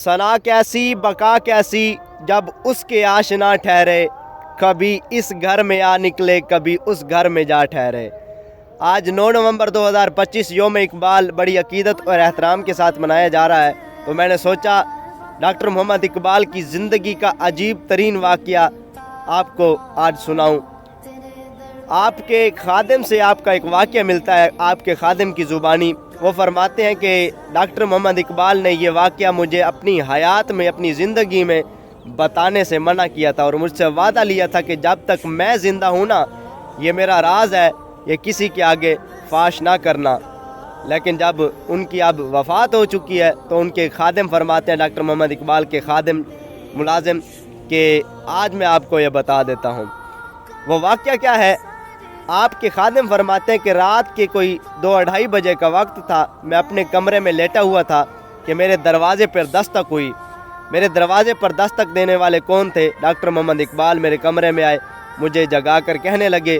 सना कैसी बका कैसी जब उसके आशना ठहरे, कभी इस घर में आ निकले कभी उस घर में जा ठहरे। आज 9 नवंबर 2025 योम इकबाल बड़ी अकीदत और एहतराम के साथ मनाया जा रहा है, तो मैंने सोचा डॉक्टर मोहम्मद इकबाल की ज़िंदगी का अजीब तरीन वाक़या आपको आज सुनाऊं। आपके खादिम से आपका एक वाक़या मिलता है, आपके खादिम की ज़ुबानी। वो फरमाते हैं कि डॉक्टर मोहम्मद इकबाल ने ये वाक़या मुझे अपनी हयात में, अपनी ज़िंदगी में बताने से मना किया था और मुझसे वादा लिया था कि जब तक मैं ज़िंदा हूँ ना, ये मेरा राज है, ये किसी के आगे फाश ना करना। लेकिन जब उनकी अब वफ़ात हो चुकी है तो उनके खादिम फरमाते हैं, डॉक्टर मोहम्मद इकबाल के खादिम मुलाजिम, कि आज मैं आपको ये बता देता हूँ। वो वाक़या क्या है? आपके खादिम फरमाते हैं कि रात के कोई 2-2:30 बजे का वक्त था। मैं अपने कमरे में लेटा हुआ था कि मेरे दरवाज़े पर दस्तक हुई। मेरे दरवाज़े पर दस्तक देने वाले कौन थे? डॉक्टर मोहम्मद इकबाल मेरे कमरे में आए, मुझे जगा कर कहने लगे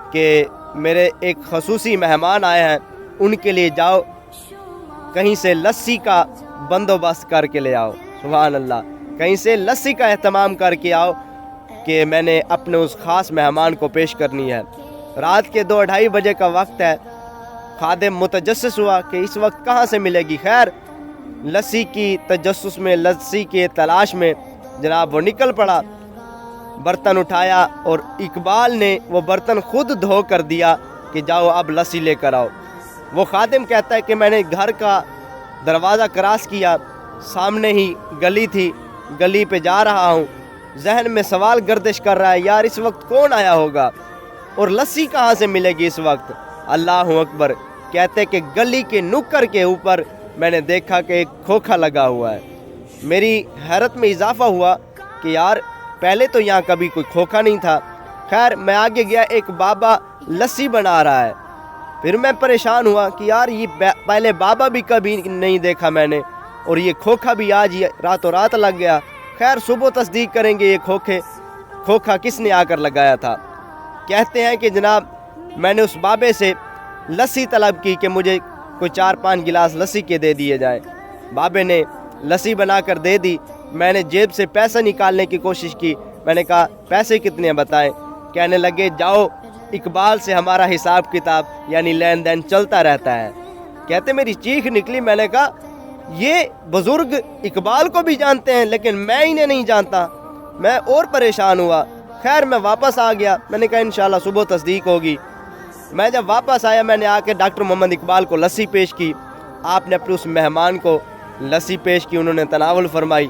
कि मेरे एक खसूसी मेहमान आए हैं, उनके लिए जाओ कहीं से लस्सी का बंदोबस्त करके ले आओ। सुभान अल्लाह, कहीं से लस्सी का एहतमाम करके आओ कि मैंने अपने उस ख़ास मेहमान को पेश करनी है। रात के 2-2:30 बजे का वक्त है। खादिम मुतजस्सिस हुआ कि इस वक्त कहाँ से मिलेगी। खैर, लस्सी की तजस्सुस में, लस्सी के तलाश में जनाब वो निकल पड़ा। बर्तन उठाया और इकबाल ने वो बर्तन खुद धो कर दिया कि जाओ अब लस्सी लेकर आओ। वो खादिम कहता है कि मैंने घर का दरवाज़ा क्रॉस किया, सामने ही गली थी, गली पे जा रहा हूँ। जहन में सवाल गर्दिश कर रहा है, यार इस वक्त कौन आया होगा और लस्सी कहाँ से मिलेगी इस वक्त। अल्लाह अकबर। कहते कि गली के नुक्कर के ऊपर मैंने देखा कि एक खोखा लगा हुआ है। मेरी हैरत में इजाफा हुआ कि यार पहले तो यहाँ कभी कोई खोखा नहीं था। खैर, मैं आगे गया, एक बाबा लस्सी बना रहा है। फिर मैं परेशान हुआ कि यार ये पहले बाबा भी कभी नहीं देखा मैंने, और ये खोखा भी आज ये रातों रात लग गया। खैर, सुबह तस्दीक करेंगे ये खोखा किसने आकर लगाया था। कहते हैं कि जनाब मैंने उस बाबे से लस्सी तलब की कि मुझे कोई 4-5 गिलास लस्सी के दे दिए जाए। बाबे ने लस्सी बना कर दे दी। मैंने जेब से पैसा निकालने की कोशिश की। मैंने कहा पैसे कितने बताएं? कहने लगे जाओ इकबाल से हमारा हिसाब किताब यानी लेन देन चलता रहता है। कहते मेरी चीख निकली। मैंने कहा ये बुज़ुर्ग इकबाल को भी जानते हैं लेकिन मैं इन्हें नहीं जानता। मैं और परेशान हुआ। खैर, मैं वापस आ गया। मैंने कहा इंशाल्लाह सुबह तस्दीक होगी। मैं जब वापस आया, मैंने आके डॉक्टर मोहम्मद इकबाल को लस्सी पेश की। आपने अपने उस मेहमान को लस्सी पेश की, उन्होंने तनावुल फरमाई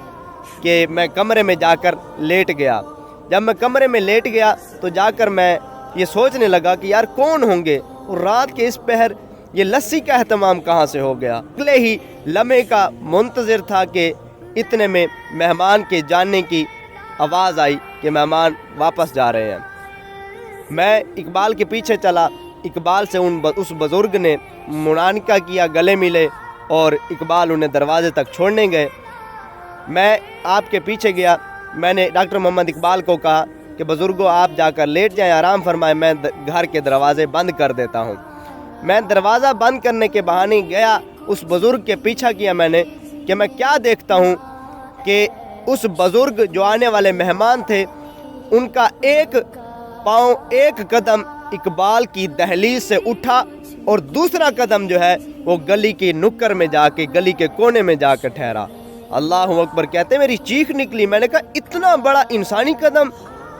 कि मैं कमरे में जाकर लेट गया। जब मैं कमरे में लेट गया तो जाकर मैं ये सोचने लगा कि यार कौन होंगे और रात के इस पहर ये लस्सी का एहतमाम कहाँ से हो गया। अगले ही लम्हे का मुंतज़िर था कि इतने में मेहमान के जाने की आवाज़ आई कि मेहमान वापस जा रहे हैं। मैं इकबाल के पीछे चला। इकबाल से उस बुज़ुर्ग ने मुनानिका किया, गले मिले और इकबाल उन्हें दरवाज़े तक छोड़ने गए। मैं आपके पीछे गया। मैंने डॉक्टर मोहम्मद इकबाल को कहा कि बुज़ुर्गों आप जाकर लेट जाएं, आराम फरमाएं, मैं घर के दरवाज़े बंद कर देता हूँ। मैं दरवाज़ा बंद करने के बहाने गया, उस बुज़ुर्ग के पीछा किया मैंने कि मैं क्या देखता हूँ कि उस बुज़ुर्ग जो आने वाले मेहमान थे, उनका एक पाँव, एक कदम इकबाल की दहलीज से उठा और दूसरा कदम जो है वो गली की नुक्कर में जाके, गली के कोने में जाकर ठहरा। अल्लाह अकबर। कहते मेरी चीख निकली। मैंने कहा इतना बड़ा इंसानी कदम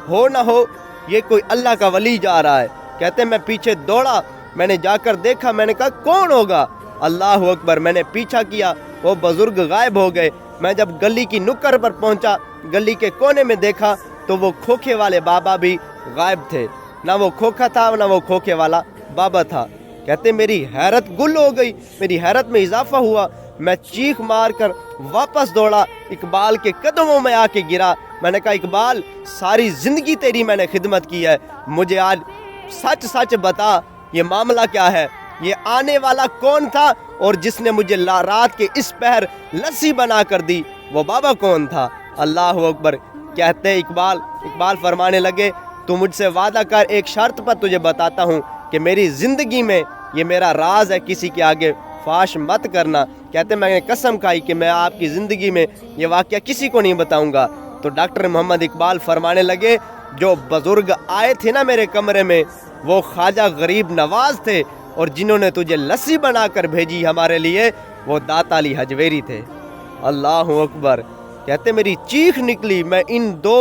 हो ना हो, ये कोई अल्लाह का वली जा रहा है। कहते मैं पीछे दौड़ा, मैंने जाकर देखा। मैंने कहा कौन होगा? अल्लाह अकबर। मैंने पीछा किया, वो बुज़ुर्ग गायब हो गए। मैं जब गली की नुक्कर पर पहुंचा, गली के कोने में देखा तो वो खोखे वाले बाबा भी गायब थे। ना वो खोखा था ना वो खोखे वाला बाबा था। कहते मेरी हैरत गुल हो गई, मेरी हैरत में इजाफा हुआ। मैं चीख मार कर वापस दौड़ा, इकबाल के कदमों में आके गिरा। मैंने कहा इकबाल, सारी ज़िंदगी तेरी मैंने खिदमत की है, मुझे आज सच सच बता ये मामला क्या है, ये आने वाला कौन था और जिसने मुझे रात के इस पहर लस्सी बना कर दी, वो बाबा कौन था? अल्लाह अकबर। कहते इकबाल फरमाने लगे तू मुझसे वादा कर, एक शर्त पर तुझे बताता हूँ कि मेरी ज़िंदगी में ये मेरा राज है, किसी के आगे فاش مت کرنا۔ کہتے میں نے قسم کھائی کہ میں آپ کی زندگی میں یہ واقعہ کسی کو نہیں بتاؤں گا۔ تو ڈاکٹر محمد اقبال فرمانے لگے جو بزرگ آئے تھے نا میرے کمرے میں وہ خواجہ غریب نواز تھے، اور جنہوں نے تجھے لسی بنا کر بھیجی ہمارے لیے وہ داتا علی حجویری تھے۔ اللہ اکبر۔ کہتے میری چیخ نکلی، میں ان دو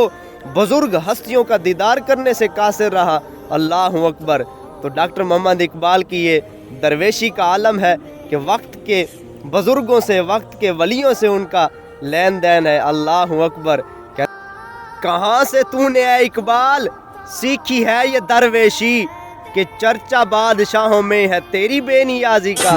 بزرگ ہستیوں کا دیدار کرنے سے قاصر رہا۔ اللہ اکبر۔ تو ڈاکٹر محمد اقبال کی یہ درویشی کا عالم ہے کہ وقت کے بزرگوں سے، وقت کے ولیوں سے ان کا لین دین ہے۔ اللہ اکبر۔ کہاں سے تو نے اے اقبال سیکھی ہے یہ درویشی کہ چرچا بادشاہوں میں ہے تیری بے نیازی کا۔